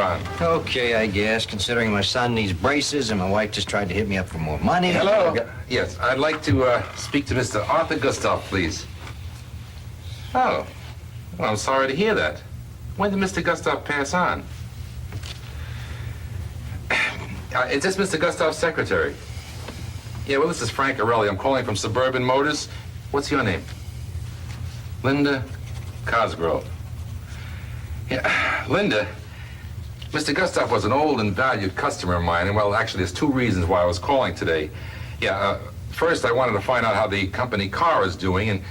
Okay, I guess, considering my son needs braces and my wife just tried to hit me up for more money. Hello? Yes, I'd like to speak to Mr. Arthur Gustav, please. Oh, well, I'm sorry to hear that. When did Mr. Gustav pass on? Is this Mr. Gustav's secretary? Yeah, well, this is Frank Arelli. I'm calling from Suburban Motors. What's your name? Linda Cosgrove. Yeah, Linda, Mr. Gustav was an old and valued customer of mine, and well, actually, there's two reasons why I was calling today. Yeah, first, I wanted to find out how the company car is doing, and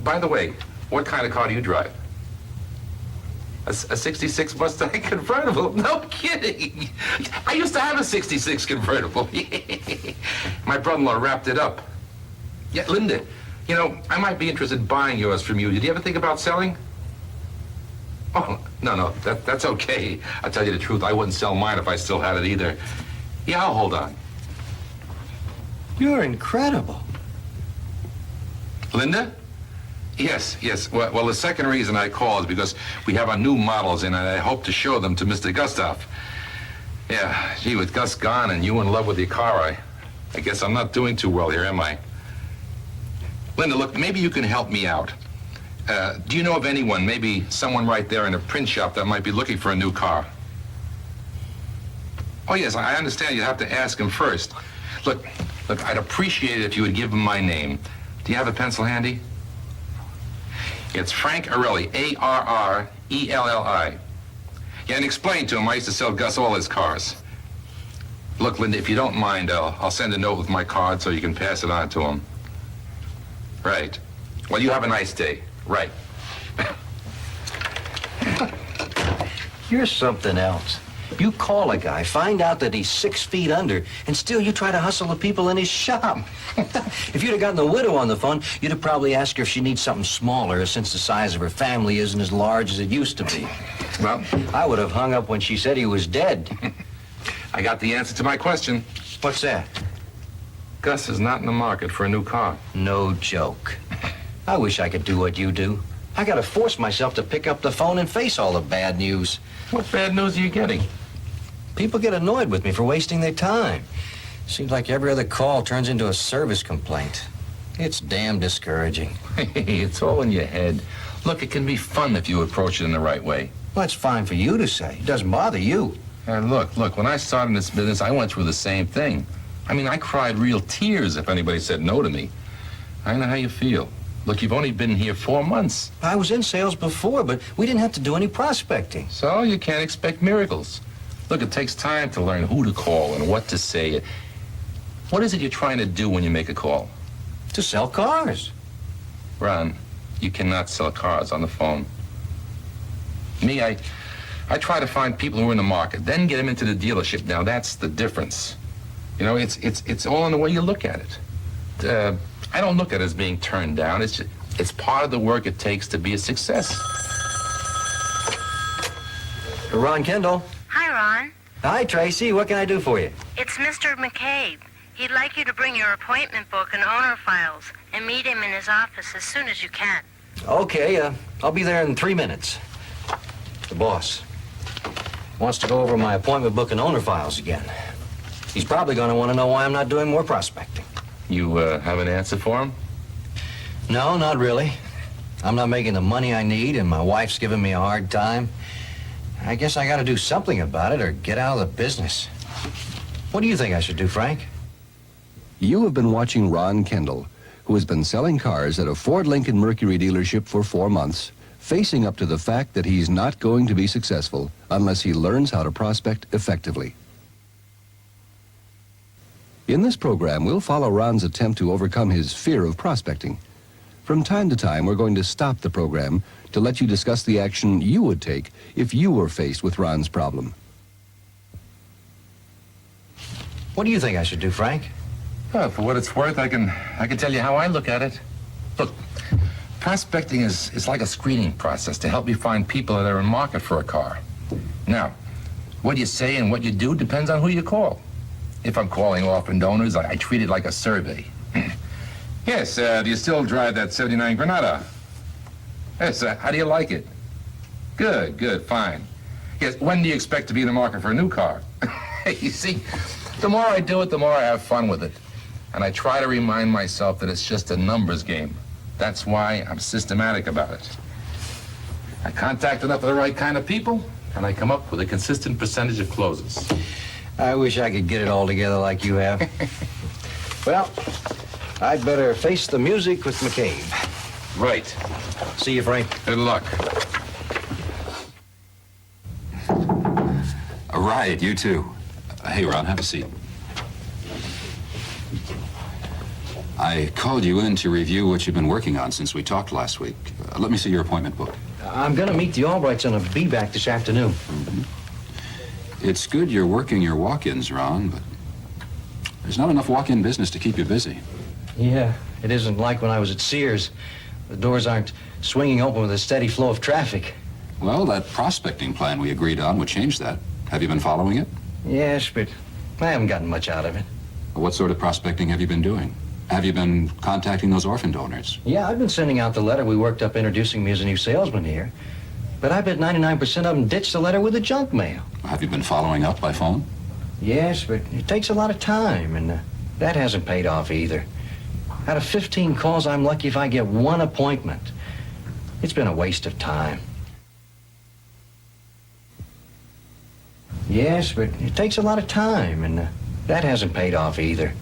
by the way, what kind of car do you drive? A 66 Mustang convertible? No kidding. I used to have a 66 convertible. My brother-in-law wrapped it up. Yeah, Linda, you know, I might be interested in buying yours from you. Did you ever think about selling? Oh, no, that's okay. I'll tell you the truth, I wouldn't sell mine if I still had it either. Yeah, I'll hold on. You're incredible. Linda? Yes. Well, the second reason I called is because we have our new models in, and I hope to show them to Mr. Gustav. Yeah, gee, with Gus gone and you in love with your car, I guess I'm not doing too well here, am I? Linda, look, maybe you can help me out. Do you know of anyone, maybe someone right there in a print shop that might be looking for a new car? Oh, yes, I understand you have to ask him first. Look, I'd appreciate it if you would give him my name. Do you have a pencil handy? It's Frank Arelli, A-R-R-E-L-L-I. Yeah, and explain to him I used to sell Gus all his cars. Look, Linda, if you don't mind, I'll send a note with my card so you can pass it on to him. Right. Well, you have a nice day. Right. You're something else. You call a guy, find out that he's 6 feet under, and still you try to hustle the people in his shop. If you'd have gotten the widow on the phone, you'd have probably asked her if she needs something smaller, since the size of her family isn't as large as it used to be. Well, I would have hung up when she said he was dead. I got the answer to my question. What's that? Gus is not in the market for a new car. No joke. I wish I could do what you do. I gotta force myself to pick up the phone and face all the bad news. What bad news are you getting? People get annoyed with me for wasting their time. Seems like every other call turns into a service complaint. It's damn discouraging. Hey, it's all in your head. Look, it can be fun if you approach it in the right way. Well, that's fine for you to say. It doesn't bother you. And look, when I started in this business, I went through the same thing. I mean, I cried real tears if anybody said no to me. I know how you feel. Look, you've only been here 4 months. I was in sales before, but we didn't have to do any prospecting. So you can't expect miracles. Look, it takes time to learn who to call and what to say. What is it you're trying to do when you make a call? To sell cars. Ron, you cannot sell cars on the phone. Me, I try to find people who are in the market, then get them into the dealership. Now, that's the difference. You know, it's all in the way you look at it. I don't look at it as being turned down. It's part of the work it takes to be a success. Ron Kendall. Hi, Ron. Hi, Tracy. What can I do for you? It's Mr. McCabe. He'd like you to bring your appointment book and owner files and meet him in his office as soon as you can. Okay, I'll be there in 3 minutes. The boss wants to go over my appointment book and owner files again. He's probably going to want to know why I'm not doing more prospecting. You have an answer for him? No, not really. I'm not making the money I need, and my wife's giving me a hard time. I guess I got to do something about it or get out of the business. What do you think I should do, Frank? You have been watching Ron Kendall, who has been selling cars at a Ford Lincoln Mercury dealership for 4 months, facing up to the fact that he's not going to be successful unless he learns how to prospect effectively. In this program, we'll follow Ron's attempt to overcome his fear of prospecting. From time to time, we're going to stop the program to let you discuss the action you would take if you were faced with Ron's problem. What do you think I should do, Frank? Well, for what it's worth, I can tell you how I look at it. Look, prospecting is like a screening process to help you find people that are in market for a car. Now, what you say and what you do depends on who you call. If I'm calling orphaned owners, I treat it like a survey. Yes, do you still drive that 79 Granada? Yes, how do you like it? Good, fine. Yes, when do you expect to be in the market for a new car? You see, the more I do it, the more I have fun with it. And I try to remind myself that it's just a numbers game. That's why I'm systematic about it. I contact enough of the right kind of people, and I come up with a consistent percentage of closes. I wish I could get it all together like you have. Well, I'd better face the music with McCabe. Right. See you, Frank. Good luck. Right, you too. Hey, Ron, have a seat. I called you in to review what you've been working on since we talked last week. Let me see your appointment book. I'm going to meet the Albrights on a B-back this afternoon. It's good you're working your walk-ins, Ron, but there's not enough walk-in business to keep you busy. Yeah, it isn't like when I was at Sears. The doors aren't swinging open with a steady flow of traffic. Well, that prospecting plan we agreed on would change that. Have you been following it? Yes, but I haven't gotten much out of it. What sort of prospecting have you been doing? Have you been contacting those orphan donors? Yeah, I've been sending out the letter we worked up introducing me as a new salesman here. But I bet 99% of them ditched the letter with the junk mail. Have you been following up by phone? Yes, but it takes a lot of time, and that hasn't paid off either. Out of 15 calls, I'm lucky if I get one appointment. It's been a waste of time. Yes, but it takes a lot of time, and that hasn't paid off either.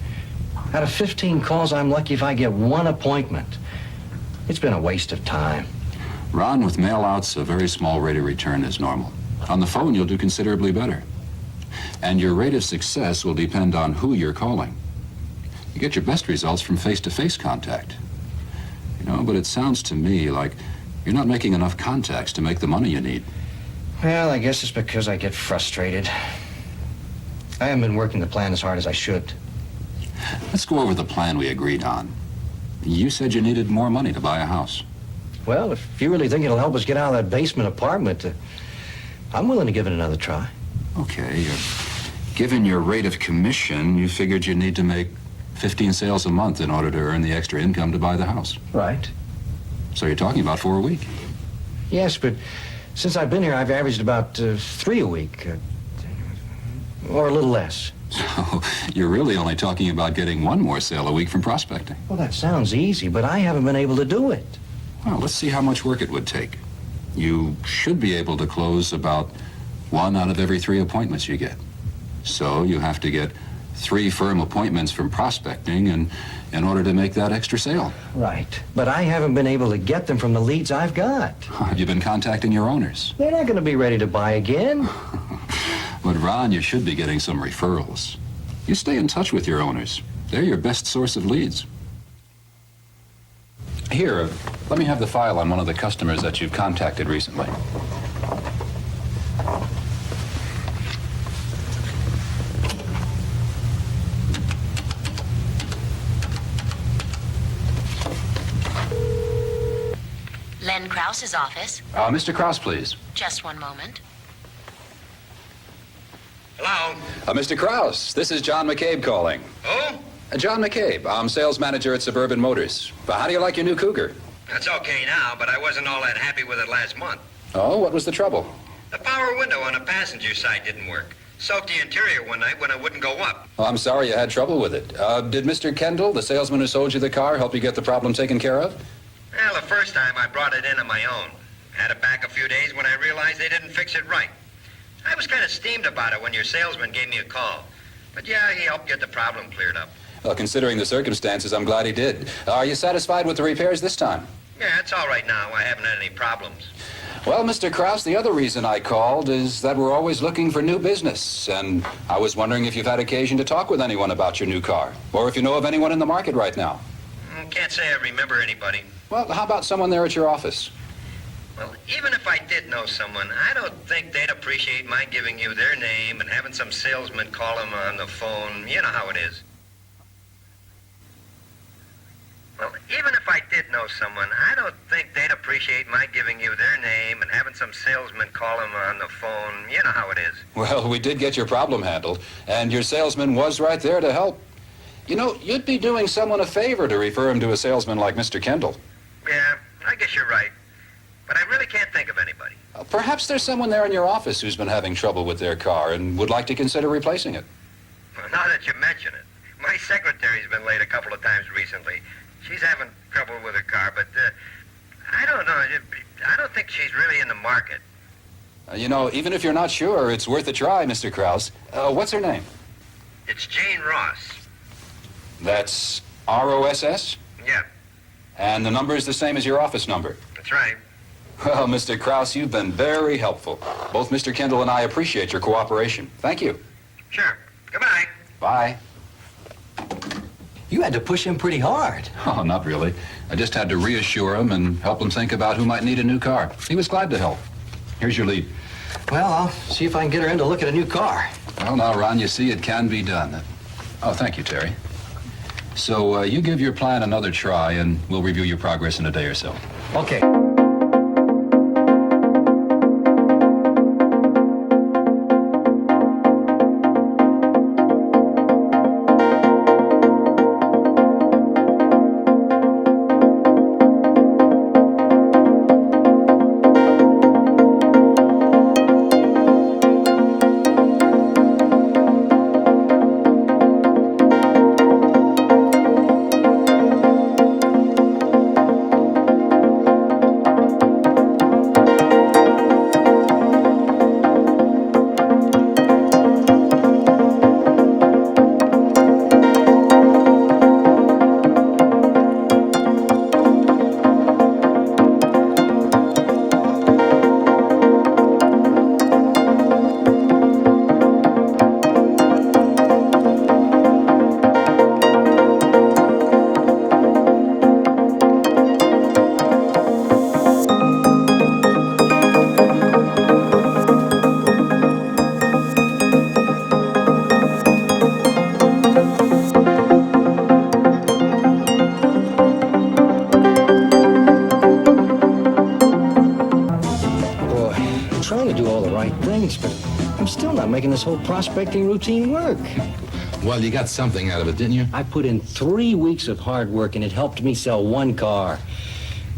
Out of 15 calls, I'm lucky if I get one appointment. It's been a waste of time. Ron, with mail-outs, a very small rate of return is normal. On the phone, you'll do considerably better. And your rate of success will depend on who you're calling. You get your best results from face-to-face contact. You know, but it sounds to me like you're not making enough contacts to make the money you need. Well, I guess it's because I get frustrated. I haven't been working the plan as hard as I should. Let's go over the plan we agreed on. You said you needed more money to buy a house. Well, if you really think it'll help us get out of that basement apartment, I'm willing to give it another try. Okay, given your rate of commission, you figured you'd need to make 15 sales a month in order to earn the extra income to buy the house. Right. So you're talking about 4 a week. Yes, but since I've been here, I've averaged about 3 a week. Or a little less. So you're really only talking about getting 1 more sale a week from prospecting. Well, that sounds easy, but I haven't been able to do it. Well, let's see how much work it would take. You should be able to close about 1 out of every 3 appointments you get. So you have to get 3 firm appointments from prospecting in order to make that extra sale. Right. But I haven't been able to get them from the leads I've got. Have you been contacting your owners? They're not going to be ready to buy again. But Ron, you should be getting some referrals. You stay in touch with your owners. They're your best source of leads. Here, let me have the file on one of the customers that you've contacted recently. Len Krause's office. Mr. Krause, please. Just one moment. Hello? Mr. Krause, this is John McCabe calling. Who? John McCabe. I'm sales manager at Suburban Motors. How do you like your new Cougar? That's okay now, but I wasn't all that happy with it last month. Oh, what was the trouble? The power window on the passenger side didn't work. Soaked the interior one night when it wouldn't go up. Oh, I'm sorry you had trouble with it. Did Mr. Kendall, the salesman who sold you the car, help you get the problem taken care of? Well, the first time I brought it in on my own. Had it back a few days when I realized they didn't fix it right. I was kind of steamed about it when your salesman gave me a call. But yeah, he helped get the problem cleared up. Well, considering the circumstances, I'm glad he did. Are you satisfied with the repairs this time? Yeah, it's all right now. I haven't had any problems. Well, Mr. Krause, the other reason I called is that we're always looking for new business, and I was wondering if you've had occasion to talk with anyone about your new car, or if you know of anyone in the market right now. Can't say I remember anybody. Well, how about someone there at your office? Well, even if I did know someone, I don't think they'd appreciate my giving you their name and having some salesman call them on the phone. You know how it is. Well, even if I did know someone, I don't think they'd appreciate my giving you their name and having some salesman call them on the phone. You know how it is. Well, we did get your problem handled, and your salesman was right there to help. You know, you'd be doing someone a favor to refer him to a salesman like Mr. Kendall. Yeah, I guess you're right. But I really can't think of anybody. Perhaps there's someone there in your office who's been having trouble with their car and would like to consider replacing it. Well, now that you mention it, my secretary's been late a couple of times recently. She's having trouble with her car, but I don't know. I don't think she's really in the market. You know, even if you're not sure, it's worth a try, Mr. Krause. What's her name? It's Jane Ross. That's R-O-S-S? Yeah, And the number is the same as your office number. that's right. Well, Mr. Krause, you've been very helpful. Both Mr. Kendall and I appreciate your cooperation. Thank you. Sure. Goodbye. Bye. You had to push him pretty hard. Oh, not really. I just had to reassure him and help him think about who might need a new car. He was glad to help. Here's your lead. Well, I'll see if I can get her in to look at a new car. Well, now, Ron, you see, it can be done. Oh, thank you, Terry. So you give your plan another try, and we'll review your progress in a day or so. Okay. I'm still not making this whole prospecting routine work. Well, you got something out of it, didn't you? I put in 3 weeks of hard work, and it helped me sell 1 car.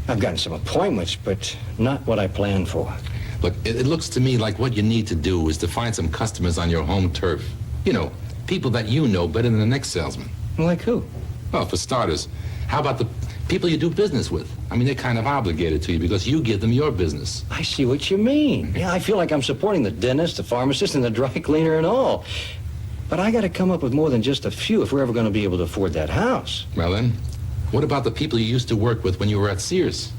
I've gotten some appointments, but not what I planned for. Look, it looks to me like what you need to do is to find some customers on your home turf. You know, people that you know better than the next salesman. Like who? Well, for starters, how about the people you do business with? I mean, they're kind of obligated to you because you give them your business. I see what you mean. Yeah, I feel like I'm supporting the dentist, the pharmacist, and the dry cleaner and all. But I got to come up with more than just a few if we're ever going to be able to afford that house. Well, then, what about the people you used to work with when you were at Sears?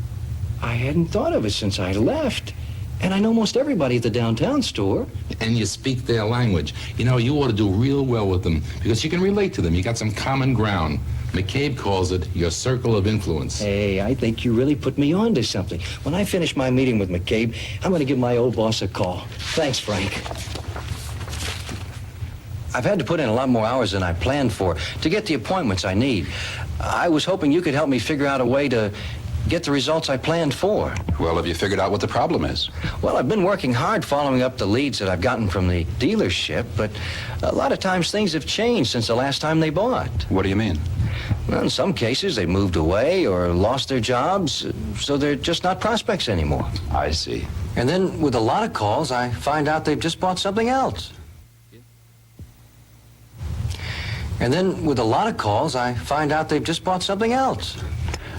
I hadn't thought of it since I left. And I know most everybody at the downtown store. And you speak their language. You know, you ought to do real well with them because you can relate to them. You got some common ground. McCabe calls it your circle of influence. Hey, I think you really put me on to something. When I finish my meeting with McCabe, I'm going to give my old boss a call. Thanks, Frank. I've had to put in a lot more hours than I planned for to get the appointments I need. I was hoping you could help me figure out a way to get the results I planned for. Well, have you figured out what the problem is? Well, I've been working hard following up the leads that I've gotten from the dealership, but a lot of times things have changed since the last time they bought. What do you mean? Well, in some cases, they moved away or lost their jobs, so they're just not prospects anymore. I see. And then with a lot of calls, I find out they've just bought something else. And then with a lot of calls, I find out they've just bought something else.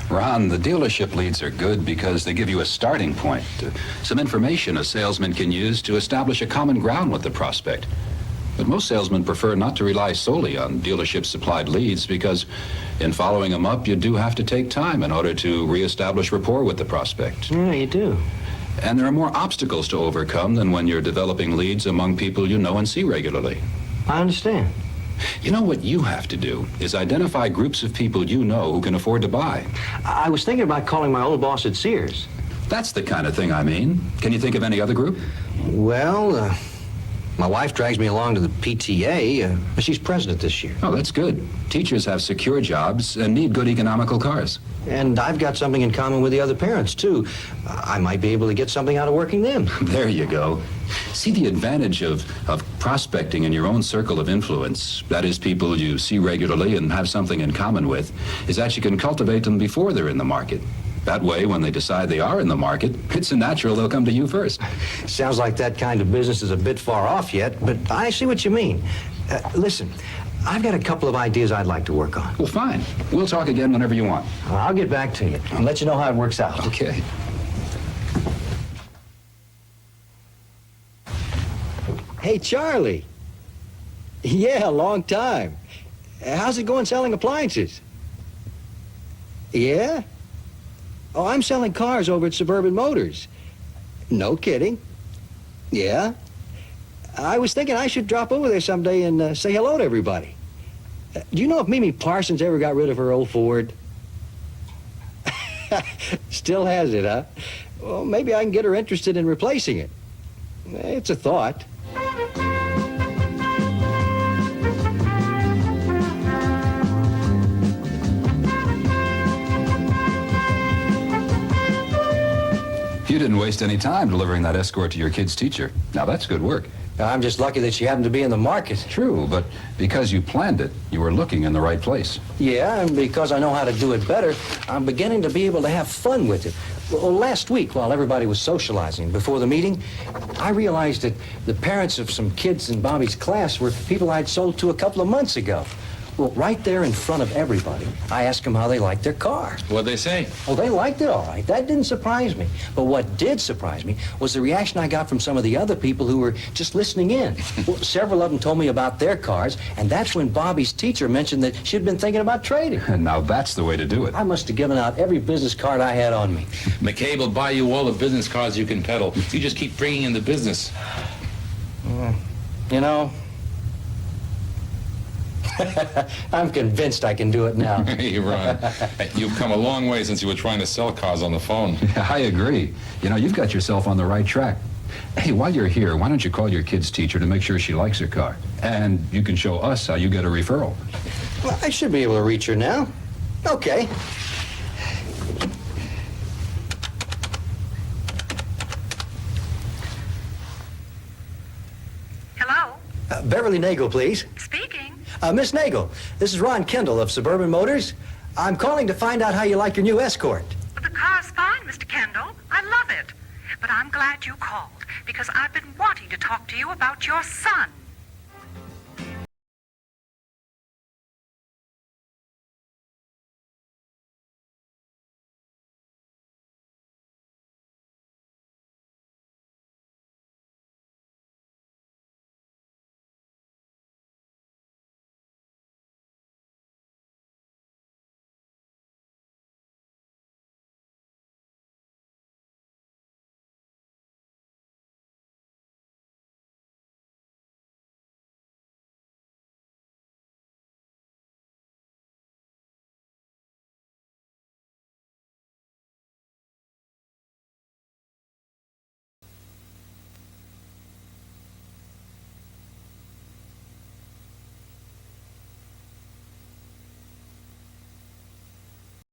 Ron, the dealership leads are good because they give you a starting point, some information a salesman can use to establish a common ground with the prospect. But most salesmen prefer not to rely solely on dealership-supplied leads because in following them up, you do have to take time in order to reestablish rapport with the prospect. Yeah, you do. And there are more obstacles to overcome than when you're developing leads among people you know and see regularly. I understand. You know what you have to do is identify groups of people you know who can afford to buy. I was thinking about calling my old boss at Sears. That's the kind of thing I mean. Can you think of any other group? Well, my wife drags me along to the PTA. She's president this year. Oh, that's good. Teachers have secure jobs and need good economical cars. And I've got something in common with the other parents, too. I might be able to get something out of working them. There you go. See, the advantage of prospecting in your own circle of influence, that is people you see regularly and have something in common with, is that you can cultivate them before they're in the market. That way, when they decide they are in the market, it's natural they'll come to you first. Sounds like that kind of business is a bit far off yet, but I see what you mean. Listen, I've got a couple of ideas I'd like to work on. Well, fine. We'll talk again whenever you want. I'll get back to you and let you know how it works out. Okay. Hey, Charlie. Yeah, long time. How's it going selling appliances? Yeah? Oh, I'm selling cars over at Suburban Motors. No kidding. Yeah? I was thinking I should drop over there someday and say hello to everybody. Do you know if Mimi Parsons ever got rid of her old Ford? Still has it, huh? Well, maybe I can get her interested in replacing it. It's a thought. You didn't waste any time delivering that escort to your kid's teacher. Now, that's good work. I'm just lucky that she happened to be in the market. True, but because you planned it, you were looking in the right place. Yeah, and because I know how to do it better, I'm beginning to be able to have fun with it. Well, last week, while everybody was socializing before the meeting, I realized that the parents of some kids in Bobby's class were people I'd sold to a couple of months ago. Well, right there in front of everybody, I asked them how they liked their car. What'd they say? Well, they liked it all right. That didn't surprise me. But what did surprise me was the reaction I got from some of the other people who were just listening in. Well, several of them told me about their cars, and that's when Bobby's teacher mentioned that she'd been thinking about trading. And now that's the way to do it. I must have given out every business card I had on me. McCabe will buy you all the business cards you can peddle. You just keep bringing in the business. You know, I'm convinced I can do it now. Hey, Ron, you've come a long way since you were trying to sell cars on the phone. I agree. You know, you've got yourself on the right track. Hey, while you're here, why don't you call your kid's teacher to make sure she likes her car? And you can show us how you get a referral. Well, I should be able to reach her now. Okay. Hello? Beverly Nagel, please. Speaking. Miss Nagel, this is Ron Kendall of Suburban Motors. I'm calling to find out how you like your new Escort. The car's fine, Mr. Kendall. I love it. But I'm glad you called because I've been wanting to talk to you about your son.